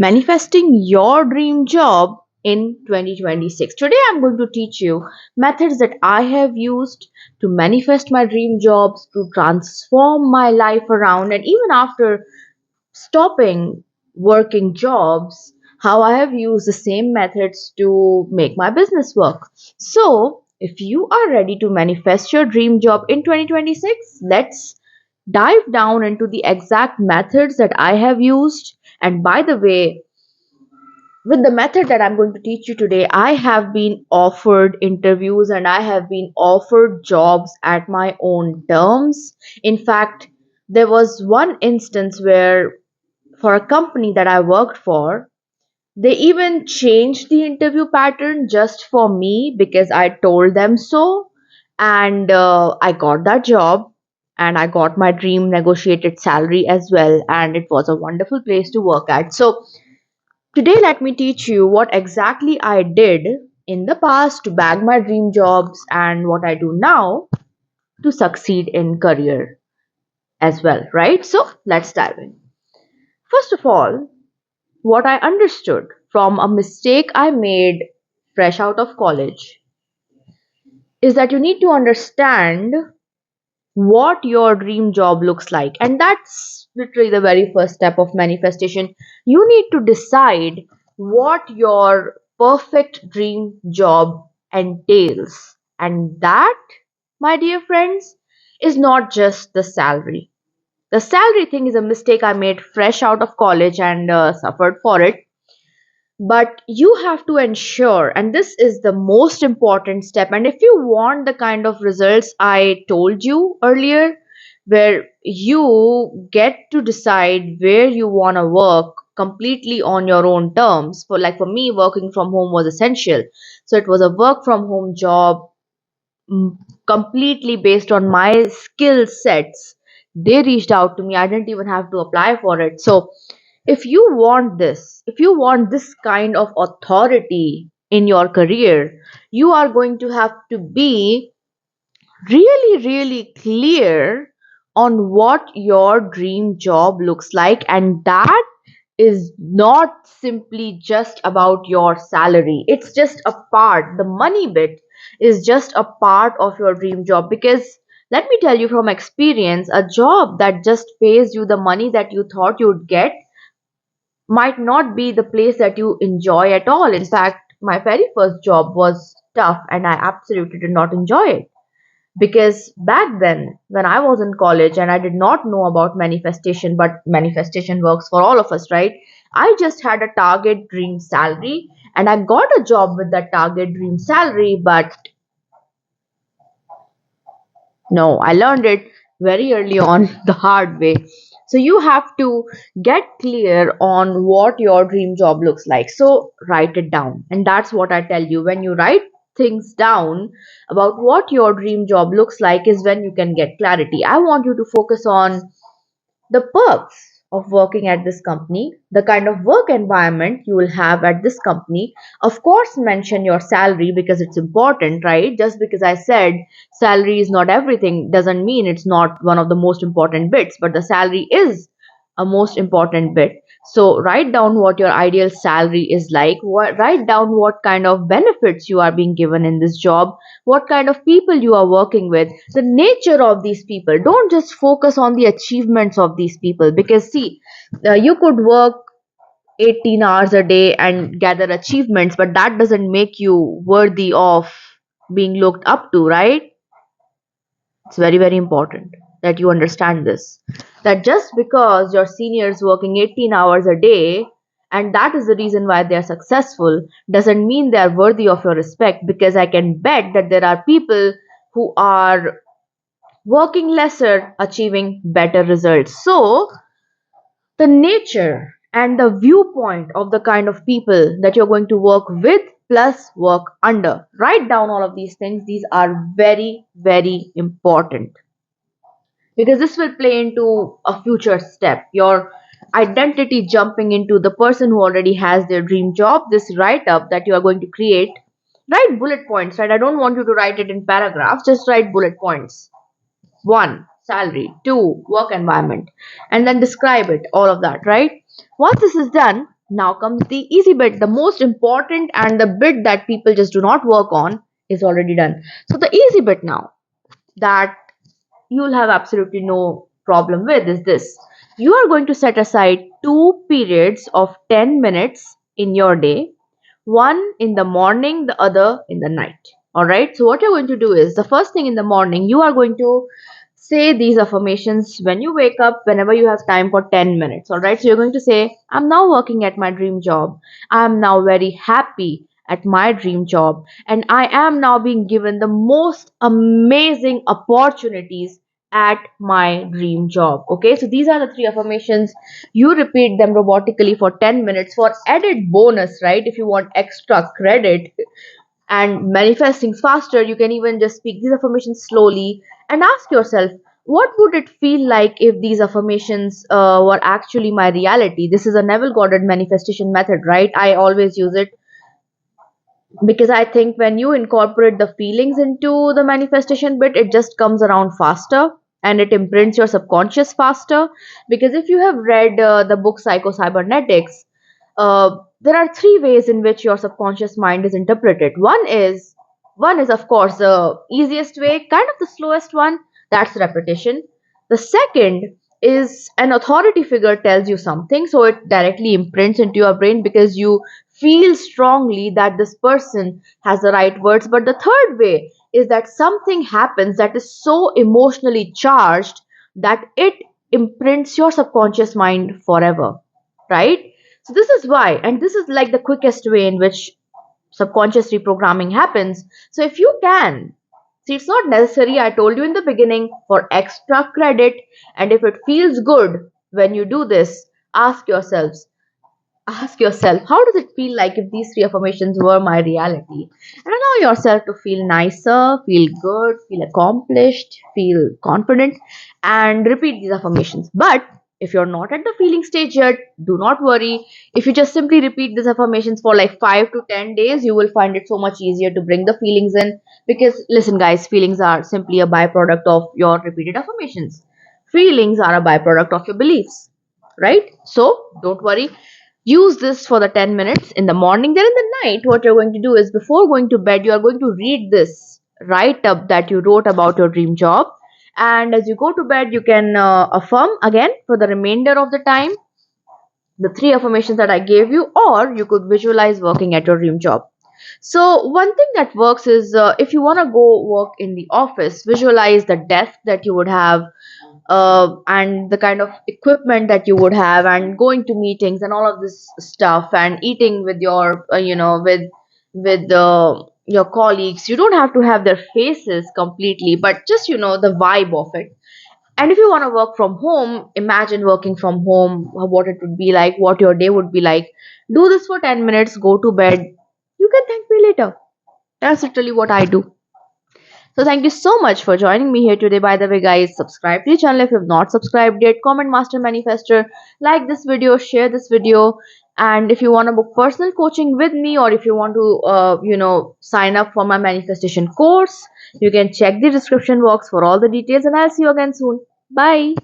Manifesting your dream job in 2026. Today I'm going to teach you methods that I have used to manifest my dream jobs, to transform my life around, and even after stopping working jobs, how I have used the same methods to make my business work. So, if you are ready to manifest your dream job in 2026, let's dive down into the exact methods that I have used. And by the way, with the method that I'm going to teach you today, I have been offered interviews and I have been offered jobs at my own terms. In fact, there was one instance where, for a company that I worked for, they even changed the interview pattern just for me because I told them so. And I got that job and I got my dream negotiated salary as well. And it was a wonderful place to work at. So, today, let me teach you what exactly I did in the past to bag my dream jobs and what I do now to succeed in career as well, right? So, let's dive in. First of all, what I understood from a mistake I made fresh out of college is that you need to understand what your dream job looks like. And that's literally the very first step of manifestation. You need to decide what your perfect dream job entails. And that, my dear friends, is not just the salary. The salary thing is a mistake I made fresh out of college and suffered for it. But you have to ensure, and this is the most important step, and if you want the kind of results I told you earlier, where you get to decide where you want to work completely on your own terms. For me, working from home was essential. So it was a work from home job, mm, completely based on my skill sets. They reached out to me. I didn't even have to apply for it. So if you want this kind of authority in your career, you are going to have to be really, really clear on what your dream job looks like. And that is not simply just about your salary. It's just a part. The money bit is just a part of your dream job. Because let me tell you from experience, a job that just pays you the money that you thought you'd get might not be the place that you enjoy at all. In fact, my very first job was tough and I absolutely did not enjoy it. Because back then, when I was in college and I did not know about manifestation, but manifestation works for all of us, right? I just had a target dream salary and I got a job with that target dream salary, but no, I learned it very early on the hard way. So you have to get clear on what your dream job looks like. So write it down. And that's what I tell you. When you write things down about what your dream job looks like is when you can get clarity. I want you to focus on the perks of working at this company, the kind of work environment you will have at this company. Of course, mention your salary because it's important, right? Just because I said salary is not everything doesn't mean it's not one of the most important bits, but the salary is a most important bit. So write down what your ideal salary is like. Write down what kind of benefits you are being given in this job, what kind of people you are working with, the nature of these people. Don't just focus on the achievements of these people because, see, you could work 18 hours a day and gather achievements, but that doesn't make you worthy of being looked up to, right? It's very, very important that you understand this. That just because your senior is working 18 hours a day and that is the reason why they are successful doesn't mean they are worthy of your respect, because I can bet that there are people who are working lesser achieving better results. So the nature and the viewpoint of the kind of people that you're going to work with plus work under. Write down all of these things. These are very, very important because this will play into a future step. Your identity jumping into the person who already has their dream job. This write up that you are going to create, write bullet points, right? I don't want you to write it in paragraphs, just write bullet points. One, salary. Two, work environment. And then describe it, all of that, right? Once this is done, Now comes the easy bit. The most important and the bit that people just do not work on is already done. So the easy bit now that you'll have absolutely no problem with is this. You are going to set aside two periods of 10 minutes in your day, one in the morning, the other in the night. All right. So, what you're going to do is the first thing in the morning, you are going to say these affirmations when you wake up, whenever you have time for 10 minutes. All right. So, you're going to say, I'm now working at my dream job. I'm now very happy at my dream job. And I am now being given the most amazing opportunities at my dream job. Okay. So, these are the three affirmations. You repeat them robotically for 10 minutes for added bonus, right? If you want extra credit and manifest things faster, you can even just speak these affirmations slowly and ask yourself, what would it feel like if these affirmations were actually my reality? This is a Neville Goddard manifestation method, right? I always use it because I think when you incorporate the feelings into the manifestation bit, it just comes around faster and it imprints your subconscious faster. Because if you have read the book Psycho Cybernetics, there are three ways in which your subconscious mind is interpreted. One is of course the easiest way, kind of the slowest one. That's repetition. The second is an authority figure tells you something, so it directly imprints into your brain because you feel strongly that this person has the right words. But the third way is that something happens that is so emotionally charged that it imprints your subconscious mind forever, right? So this is why, and this is like the quickest way in which subconscious reprogramming happens. So if you can, see, it's not necessary, I told you in the beginning, for extra credit. And if it feels good when you do this, ask yourselves, how does it feel like if these three affirmations were my reality? And allow yourself to feel nicer, feel good, feel accomplished, feel confident, and repeat these affirmations. But if you're not at the feeling stage yet, do not worry. If you just simply repeat these affirmations for like 5 to 10 days, you will find it so much easier to bring the feelings in. Because listen guys, feelings are simply a byproduct of your repeated affirmations. Feelings are a byproduct of your beliefs, right? So don't worry. Use this for the 10 minutes in the morning. Then in the night, what you're going to do is before going to bed, you are going to read this write up that you wrote about your dream job. And as you go to bed, you can affirm again for the remainder of the time the three affirmations that I gave you, or you could visualize working at your dream job. So, one thing that works is if you want to go work in the office, visualize the desk that you would have, and the kind of equipment that you would have, and going to meetings and all of this stuff, and eating with your, with your colleagues. You don't have to have their faces completely, but just the vibe of it. And if you want to work from home, imagine working from home, what it would be like, what your day would be like. Do this for 10 minutes, go to bed. You can thank me later. That's literally what I do. So thank you so much for joining me here today. By the way, guys, subscribe to the channel if you have not subscribed yet. Comment Master Manifester, like this video, share this video. And if you want to book personal coaching with me, or if you want to, sign up for my manifestation course, you can check the description box for all the details. And I'll see you again soon. Bye.